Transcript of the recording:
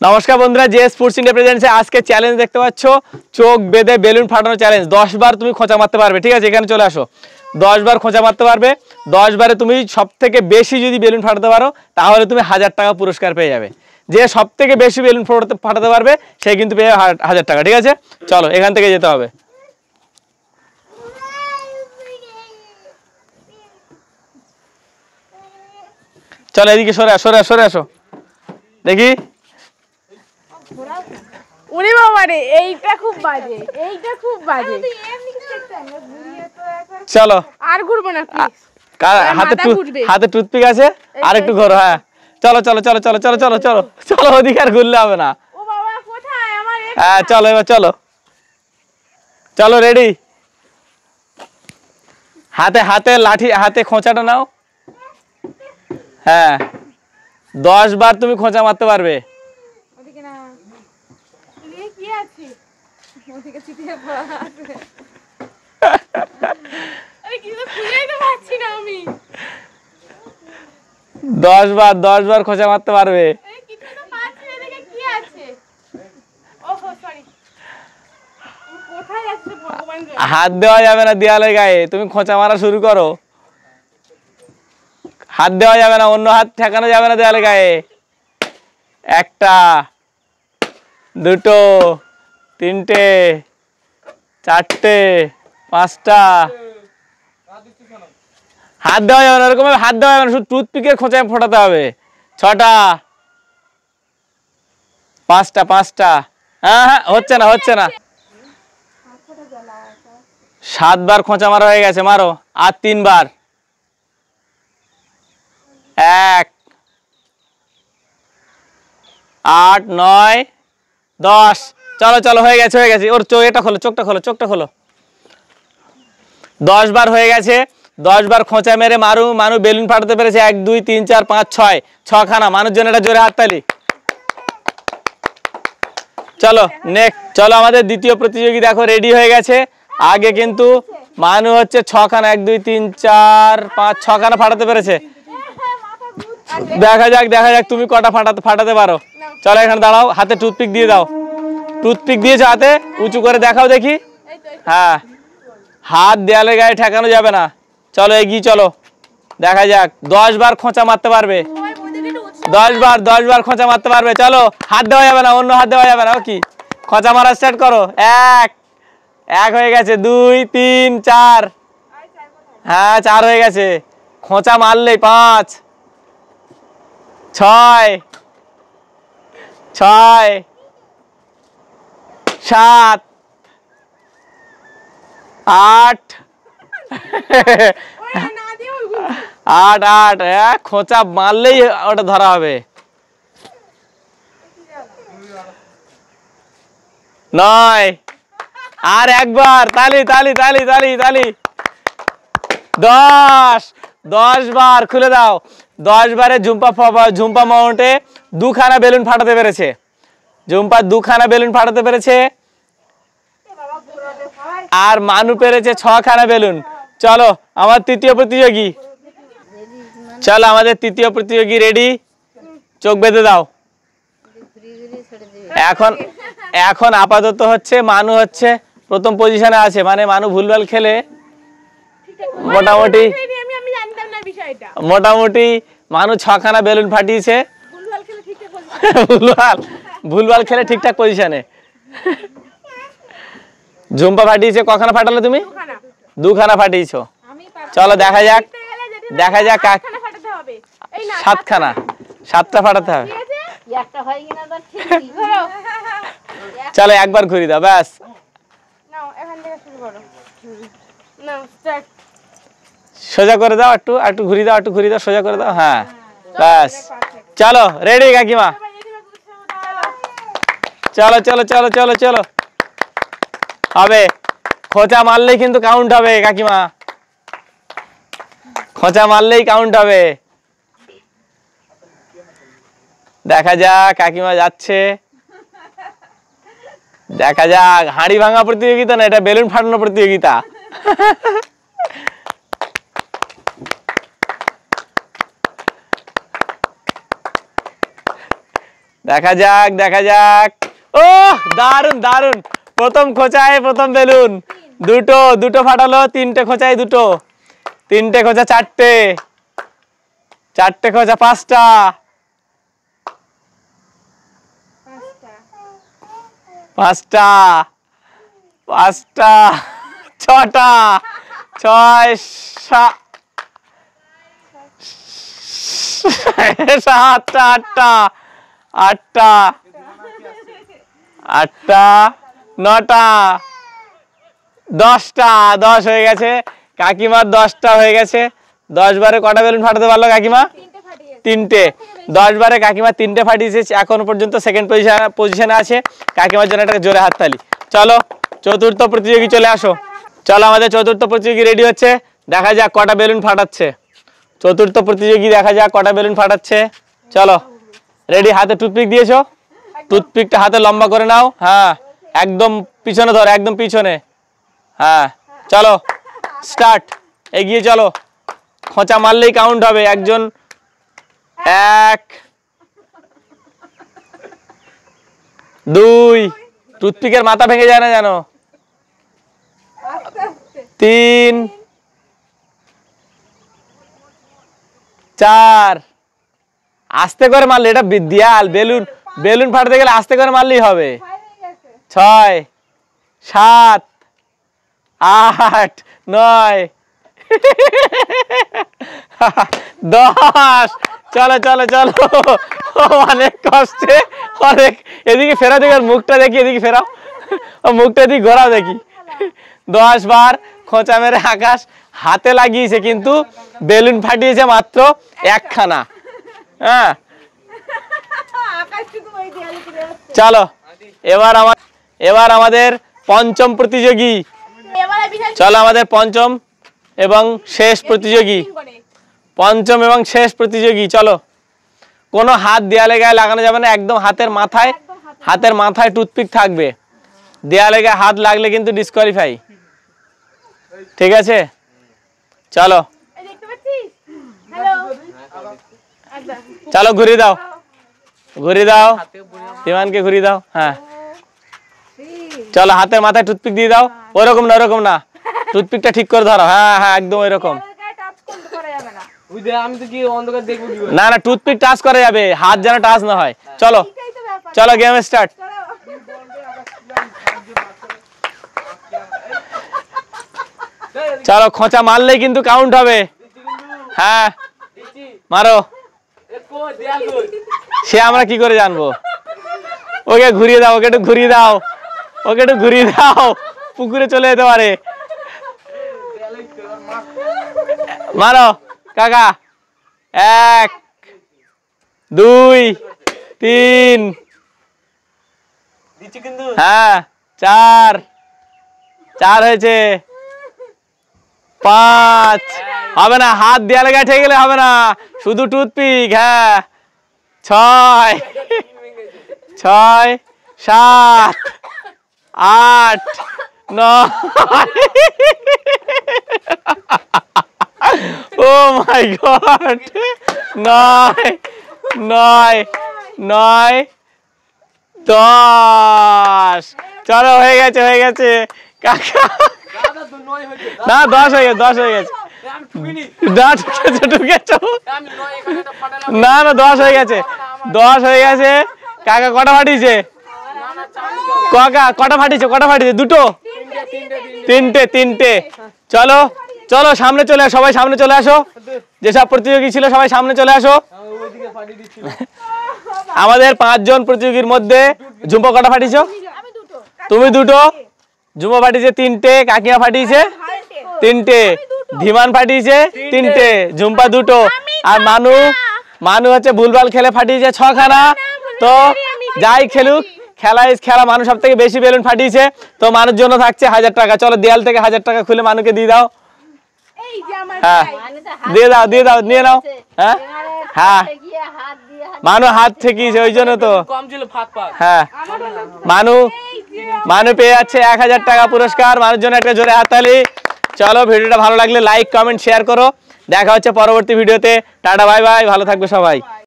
নমস্কার বন্ধুরা, J sports India প্রেজেন্টসে আজকে চ্যালেঞ্জ দেখতে পাচ্ছ, চোখ বেঁধে বেলুন ফাটানো চ্যালেঞ্জ। 10 বার তুমি খোঁচা মারতে পারবে, ঠিক আছে? এখানে চলে আসো। 10 বার খোঁচা মারতে পারবে। 10 বারে তুমি সব থেকে বেশি যদি বেলুন ফাটাতে পারো তাহলে তুমি 1000 টাকা পুরস্কার পেয়ে যাবে। যে সব থেকে বেশি বেলুন ফাটাতে পারবে সে কিন্তু পেয়ে 1000 টাকা, ঠিক আছে? চলো এখান থেকে যেতে হবে। চলো এদিকে সরে আসো দেখি। ওরে বাবা রে, এইটা খুব বাজে। চলো আর ঘুরবো না প্লিজ। হাতে টুথপিক আছে, আর একটু ঘোরো। হ্যাঁ চলো ওদিকে আর ঘুরলে হবে না। ও বাবা কোথায় আমার? হ্যাঁ চলো এবার চলো রেডি। হাতে লাঠি, হাতে খোঁচাটা নাও। হ্যাঁ 10 বার তুমি খোঁচা মারতে পারবে। ওদিকে না, এদিকে কি আছে? ওদিকে চিঠিয়ে পড়া আছে। আরে কিছু খুঁজেই তো পাচ্ছি না আমি। 10 বার খোঁচা মারতে পারবে। আরে কিছু তো পাচ্ছি না, এদিকে কি আছে? ওহো সরি, কোথায় আছে ভগবান জানে। হাত দেওয়া যাবে না দেয়ালের গায়ে, তুমি খোঁচা মারা শুরু করো। হাত দেওয়া যাবে না, অন্য হাত ঠেকানো যাবে না দেয়ালের গায়ে। 1টা 2টো 3টে 4টে 5টা। হাত দেওয়া যাবে না, এরকম হাত দেওয়া যাবে না, শুধু টুথপিকের খোঁচায় ফোটাতে হবে। 6টা 5টা। হ্যাঁ হচ্ছে না। 7 বার খোঁচা মারা হয়ে গেছে, মারো আর 3 বার। 1 8 9 10। চলো হয়ে গেছে। ওর চোখটা খোলো। 10 বার হয়ে গেছে। 10 বার খোঁচা মেরে মানু বেলুন ফাটাতে পেরেছে। 1 2 3 4 5 6খানা। মানুষ জন্য এটা জোরে হাততালি। চলো নেক্সট। চলো আমাদের দ্বিতীয় প্রতিযোগী দেখো রেডি হয়ে গেছে। আগে কিন্তু মানু হচ্ছে 6খানা, 1 2 3 4 5 6খানা ফাটাতে পেরেছে। দেখা যাক তুমি কটা ফাটাতে পারো। চলো এখানে দাঁড়াও, হাতে টুথপিক দিয়ে দাও। টুথপিক দিয়েছো হাতে, উঁচু করে দেখাও দেখি। হ্যাঁ হাত দেয়ালের গায়ে ঠেকানো যাবে না। চলো এগিয়ে চলো, দেখা যাক 10 বার খোঁচা মারতে পারবে। 10 বার খোঁচা মারতে পারবে। চলো হাত দেওয়া যাবে না, অন্য হাত দেওয়া যাবে না। কি খোঁচা মারা স্টার্ট করো। 1 হয়ে গেছে, 2 3 4। হ্যাঁ 4 হয়ে গেছে। খোঁচা মারলেই 5 6 7 8 8 খোঁচা মারলেই ওটা ধরা হবে। 9 আর একবার। তালি। 10 বার খুলে দাও। 10 বারে ঝুম্পা মাউন্টে 2খানা বেলুন ফাটাতে পেরেছে। ঝুম্পা 2খানা বেলুন ফাটাতে পেরেছে, আর মানু পেরেছে 6খানা বেলুন। চলো আমাদের তৃতীয় প্রতিযোগী রেডি। চোখ বেঁধে দাও। এখন আপাতত হচ্ছে মানু হচ্ছে প্রথম পজিশনে আছে। মানে মানু ভুলভাল খেলে মোটামুটি মানু 6খানা বেলুন ফাটিয়েছে। ভুলভাল খেলে ঠিকঠাক পজিশনে। ঝুম্পা ফাটিয়েছে, কখানা ফাটালে তুমি? 2খানা ফাটিয়েছো। চলো দেখা যাক 7টা ফাটাতে হবে। চলো একবার ঘুরি দাও, ব্যাস। সোজা করে দাও, একটু ঘুরি দাও, সোজা করে দাও। হ্যাঁ ব্যাস। চলো রেডি কাকিমা। চলো হবে। খোঁচা মারলেই কিন্তু কাউন্ট হবে কাকিমা, খোঁচা মারলেই কাউন্ট হবে। দেখা যাক কাকিমা যাচ্ছে, দেখা যাক। হাঁড়ি ভাঙা প্রতিযোগিতা না, এটা বেলুন ফাটানো প্রতিযোগিতা। দেখা যাক দেখা যাক। ও দারুন দারুন, প্রথম খোঁচায় প্রথম বেলুন। দুটো দুটো ফাটালো, তিনটে খোঁচায় দুটো, তিনটে খোঁচা চারটে, চারটে খোঁচা পাঁচটা, পাঁচটা, পাঁচটা, ছটা, ছয় সাতটা, আটটা, আটটা, আটটা, নটা, দশটা, 10 হয়ে গেছে কাকিমার, 10টা হয়ে গেছে। 10 বারে কটা বেলুন ফাটাতে পারলো কাকিমা? তিনটে। 10 বারে কাকিমা তিনটে ফাটিয়েছে, এখন পর্যন্ত সেকেন্ড পজিশনে আছে। কাকিমার জন্য একটা জোরে হাততালি। চলো চতুর্থ প্রতিযোগী চলে আসো। চলো আমাদের চতুর্থ প্রতিযোগী রেডি হচ্ছে, দেখা যাক কটা বেলুন ফাটাচ্ছে। চতুর্থ প্রতিযোগী দেখা যাক কটা বেলুন ফাটাচ্ছে। চলো রেডি, হাতে টুথপিক দিয়েছো, টুথপিকটা হাতে লম্বা করে নাও। হ্যাঁ একদম পিছনে ধরো, একদম পিছনে। হ্যাঁ চলো স্টার্ট, এগিয়ে চলো। খোঁচা মারলেই কাউন্ট হবে। একজন, 1 2, টুথপিকের মাথা ভেঙে যায় না জানো। 3 4, আস্তে করে মারলে, এটা দেয়াল, বেলুন বেলুন ফাটাতে গেলে আস্তে করে মারলেই হবে। 6 7 8 9 10। চলো চলো চলো, অনেক কষ্টে, অনেক। এদিকে ফেরাও দেখি, মুখটা দেখি, এদিকে ফেরাও, মুখটা এদিকে ঘোরাও দেখি। 10 বার খোঁচা মেরে আকাশ হাতে লাগিয়েছে, কিন্তু বেলুন ফাটিয়েছে মাত্র একখানা। হ্যাঁ চলো এবার আমাদের পঞ্চম প্রতিযোগী। চলো আমাদের পঞ্চম এবং শেষ প্রতিযোগী, পঞ্চম এবং শেষ প্রতিযোগী। চলো, কোনো হাত দেয়ালে গায়ে লাগানো যাবে না, একদম হাতের মাথায় টুথপিক থাকবে। দেয়ালে গায়ে হাত লাগলে কিন্তু ডিসকোয়ালিফাই, ঠিক আছে? চলো চলো ঘুরিয়ে দাও, ঘুরিয়ে দাও, বিমানকে ঘুরিয়ে দাও। হ্যাঁ চলো, হাতের মাথায় টুথপিক দিয়ে দাও। ওরকম না, ওরকম না, টুথপিকটা ঠিক করে ধরো। হ্যাঁ হ্যাঁ একদম ওইরকম। না না, টুথপিক টাচ করা যাবে, হাত যেন টাচ না হয়। চলো চলো গেম স্টার্ট। চলো, খোঁচা মারলেই কিন্তু কাউন্ট হবে। হ্যাঁ মারো। সে আমরা কি করে জানবো? ওকে ঘুরিয়ে দাও, ওকে একটু ঘুরিয়ে দাও, ওকে একটু ঘুরিয়ে দাও, পুকুরে চলে যেতে পারে। মারো কাকা। 1 2 3, হ্যাঁ 4 হয়েছে। 5 হবে না, হাত দেয়ালে গায়ে ঠেকে গেলে হবে না, শুধু টুথপিক। হ্যাঁ 6 7 8 9। ও মাই গড, 9 10। চলো হয়ে গেছে, হয়ে গেছে কাকা। না 10 হয়ে গেছে, 10 হয়ে গেছে। না না 10 হয়ে গেছে, 10 হয়ে গেছে। কাকা কটা ফাটিয়েছে? কাকা কটা ফাটিয়েছে? কটা ফাটিয়েছে? দুটো, তিনটে। চলো চলো সামনে চলে আসো, সবাই সামনে চলে আসো। যেসব প্রতিযোগী ছিল সবাই সামনে চলে আসো। আমাদের 5 জন প্রতিযোগীর মধ্যে ঝুম্পা কটা ফাটিয়েছো? তুমি দুটো, ঝুম্পা ফাটিয়েছে 3টে, কাকিমা ফাটিয়েছে 3টে, ধীমান ফাটিয়েছে 3টে, ঝুম্পা 2টো, আর মানু হচ্ছে ভুলভাল খেলে ফাটিয়েছে 6খানা। তো যাই খেলুক, খেলা মানুষ সব থেকে বেশি বেলুন ফাটিয়েছে, তো মানুষ জন্য থাকছে 1000 টাকা। চলো দেয়াল থেকে 1000 টাকা খুলে মানুকে দিয়ে দাও। হ্যাঁ দিয়ে দাও, দিয়ে দাও, নিয়ে নাও। হ্যাঁ হ্যাঁ মানু হাত ঠেকিয়েছে, ওই জন্য তো। হ্যাঁ মানু পেয়ে যাচ্ছে 1000 টাকা পুরস্কার। মানুষের জন্য একটা জোরে হাততালি। চলো, ভিডিওটা ভালো লাগলে লাইক কমেন্ট শেয়ার করো। দেখা হচ্ছে পরবর্তী ভিডিওতে। টাটা বাই বাই, ভালো থাকবে সবাই।